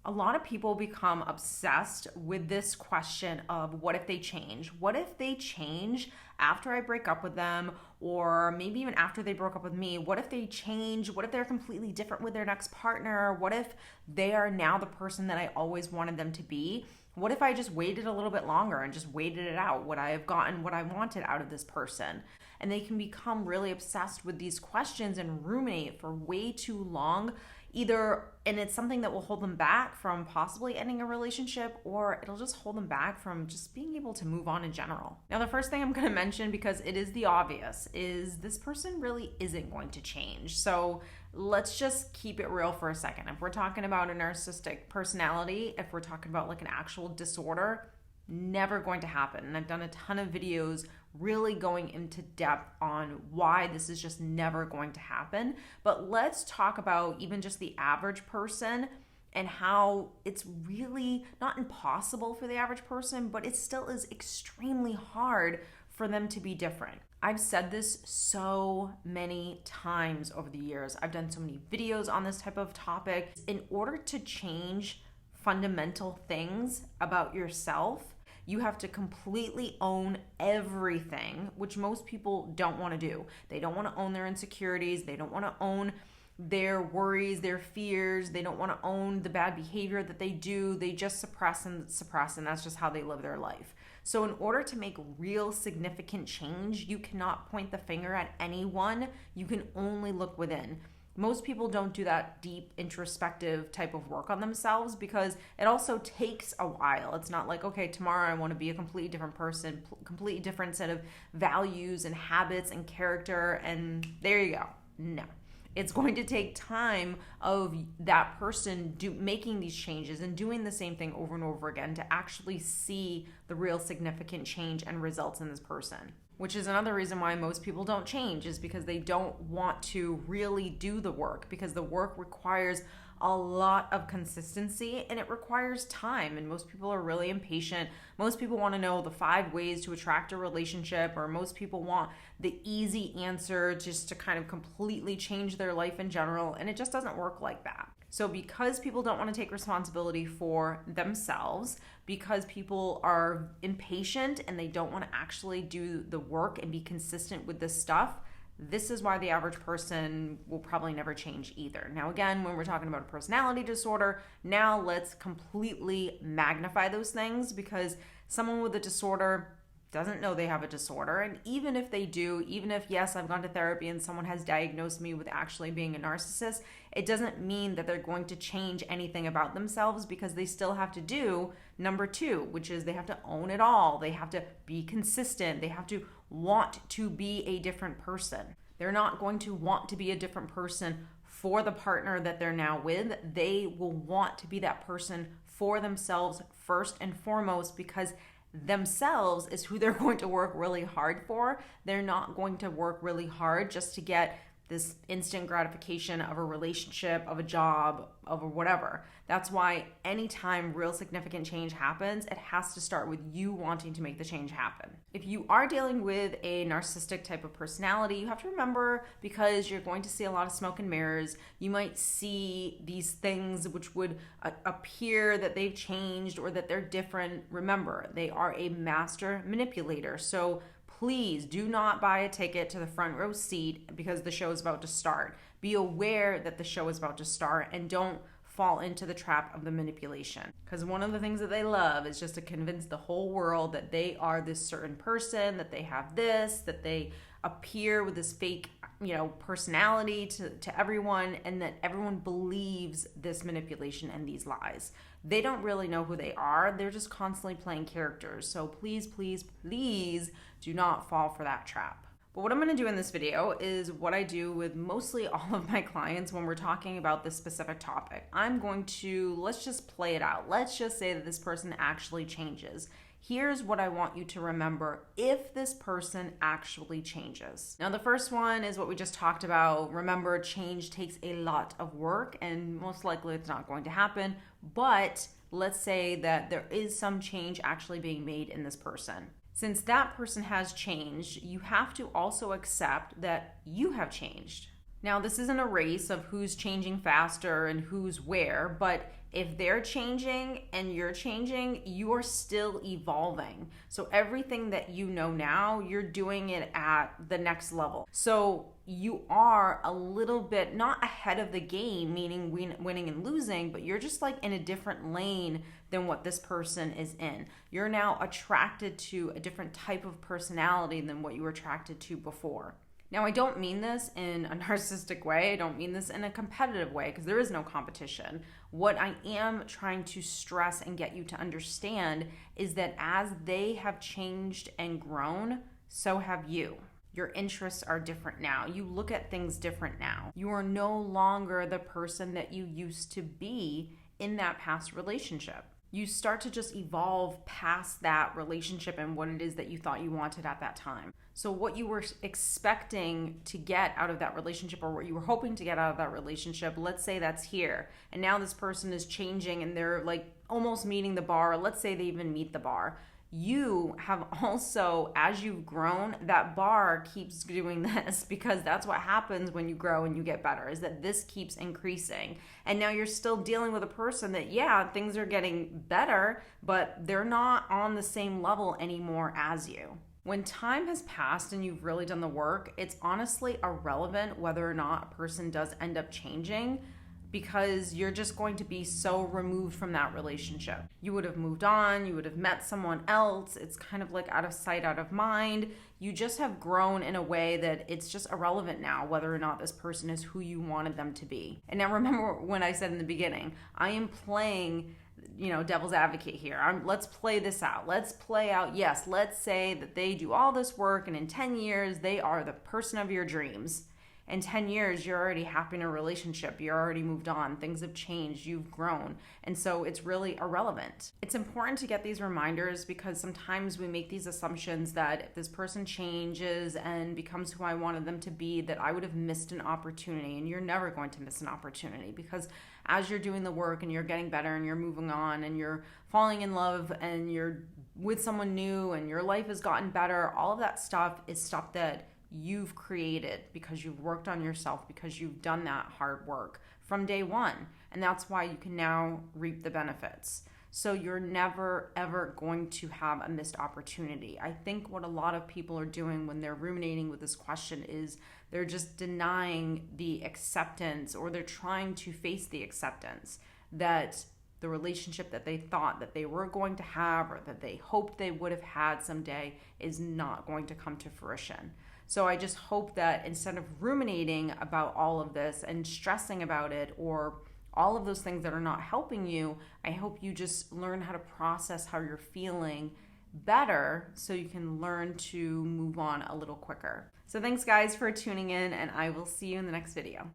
A lot of people become obsessed with this question of what if they change? What if they change after I break up with them, or maybe even after they broke up with me? What if they change? What if they're completely different with their next partner? What if they are now the person that I always wanted them to be? What if I just waited a little bit longer and just waited it out? Would I have gotten what I wanted out of this person? And they can become really obsessed with these questions and ruminate for way too long, and it's something that will hold them back from possibly ending a relationship, or it'll just hold them back from just being able to move on in general. Now, the first thing I'm going to mention, because it is the obvious, is this person really isn't going to change. So let's just keep it real for a second. If we're talking about a narcissistic personality, if we're talking about like an actual disorder, never going to happen. And I've done a ton of videos really going into depth on why this is just never going to happen. But let's talk about even just the average person and how it's really not impossible for the average person, but it still is extremely hard for them to be different. I've said this so many times over the years. I've done so many videos on this type of topic. In order to change fundamental things about yourself, you have to completely own everything, which most people don't want to do. They don't want to own their insecurities. They don't want to own their worries, their fears. They don't want to own the bad behavior that they do. They just suppress, and that's just how they live their life. So in order to make real significant change, you cannot point the finger at anyone. You can only look within. Most people don't do that deep introspective type of work on themselves because it also takes a while. It's not like, okay, tomorrow I want to be a completely different person, completely different set of values and habits and character, and there you go. No. It's going to take time of that person making these changes and doing the same thing over and over again to actually see the real significant change and results in this person. Which is another reason why most people don't change, is because they don't want to really do the work, because the work requires a lot of consistency and it requires time, and most people are really impatient. Most people want to know the 5 ways to attract a relationship, or most people want the easy answer just to kind of completely change their life in general, and it just doesn't work like that. So because people don't want to take responsibility for themselves, because people are impatient and they don't want to actually do the work and be consistent with this stuff, this is why the average person will probably never change either. Now, again, when we're talking about a personality disorder, now let's completely magnify those things, because someone with a disorder doesn't know they have a disorder. And even if they do, even if, yes, I've gone to therapy and someone has diagnosed me with actually being a narcissist, it doesn't mean that they're going to change anything about themselves, because they still have to do number 2, which is they have to own it all. They have to be consistent. They have to want to be a different person. They're not going to want to be a different person for the partner that they're now with. They will want to be that person for themselves first and foremost, because themselves is who they're going to work really hard for. They're not going to work really hard just to get this instant gratification of a relationship, of a job, of a whatever. That's why anytime real significant change happens, it has to start with you wanting to make the change happen. If you are dealing with a narcissistic type of personality, you have to remember, because you're going to see a lot of smoke and mirrors, you might see these things which would appear that they've changed or that they're different. Remember, they are a master manipulator. So please do not buy a ticket to the front row seat because the show is about to start. Be aware that the show is about to start, and don't fall into the trap of the manipulation. Because one of the things that they love is just to convince the whole world that they are this certain person, that they have this, that they appear with this fake, personality to everyone, and that everyone believes this manipulation and these lies. They don't really know who they are. They're just constantly playing characters. So please, please, please do not fall for that trap. But what I'm going to do in this video is what I do with mostly all of my clients when we're talking about this specific topic. I'm going to, let's just play it out. Let's just say that this person actually changes. Here's what I want you to remember if this person actually changes. Now, the first one is what we just talked about. Remember, change takes a lot of work, and most likely it's not going to happen. But let's say that there is some change actually being made in this person. Since that person has changed, you have to also accept that you have changed. Now, this isn't a race of who's changing faster and who's where, but If they're changing and you're changing, you are still evolving. So everything that you know now, you're doing it at the next level. So you are a little bit not ahead of the game, meaning winning and losing, but you're just like in a different lane than what this person is in. You're now attracted to a different type of personality than what you were attracted to before. Now, I don't mean this in a narcissistic way. I don't mean this in a competitive way, because there is no competition. What I am trying to stress and get you to understand is that as they have changed and grown, so have you. Your interests are different now. You look at things different now. You are no longer the person that you used to be in that past relationship. You start to just evolve past that relationship and what it is that you thought you wanted at that time. So what you were expecting to get out of that relationship, or what you were hoping to get out of that relationship, let's say that's here. And now this person is changing and they're like almost meeting the bar. Let's say they even meet the bar. You have also, as you've grown, that bar keeps doing this, because that's what happens when you grow and you get better, is that this keeps increasing. And now you're still dealing with a person that, yeah, things are getting better, but they're not on the same level anymore as you. When time has passed and you've really done the work, it's honestly irrelevant whether or not a person does end up changing, because you're just going to be so removed from that relationship. You would have moved on, you would have met someone else. It's kind of like out of sight, out of mind. You just have grown in a way that it's just irrelevant now whether or not this person is who you wanted them to be. And now remember when I said in the beginning, I am playing devil's advocate here. Let's play this out. Let's play out, yes, let's say that they do all this work and in 10 years, they are the person of your dreams. In 10 years, you're already happy in a relationship. You're already moved on. Things have changed. You've grown. And so it's really irrelevant. It's important to get these reminders, because sometimes we make these assumptions that if this person changes and becomes who I wanted them to be, that I would have missed an opportunity. And you're never going to miss an opportunity, because as you're doing the work and you're getting better and you're moving on and you're falling in love and you're with someone new and your life has gotten better, all of that stuff is stuff that you've created because you've worked on yourself, because you've done that hard work from day one. And that's why you can now reap the benefits. So you're never, ever going to have a missed opportunity. I think what a lot of people are doing when they're ruminating with this question is they're just denying the acceptance, or they're trying to face the acceptance that the relationship that they thought that they were going to have, or that they hoped they would have had someday, is not going to come to fruition. So I just hope that instead of ruminating about all of this and stressing about it, or all of those things that are not helping you, I hope you just learn how to process how you're feeling better, so you can learn to move on a little quicker. So thanks guys for tuning in, and I will see you in the next video.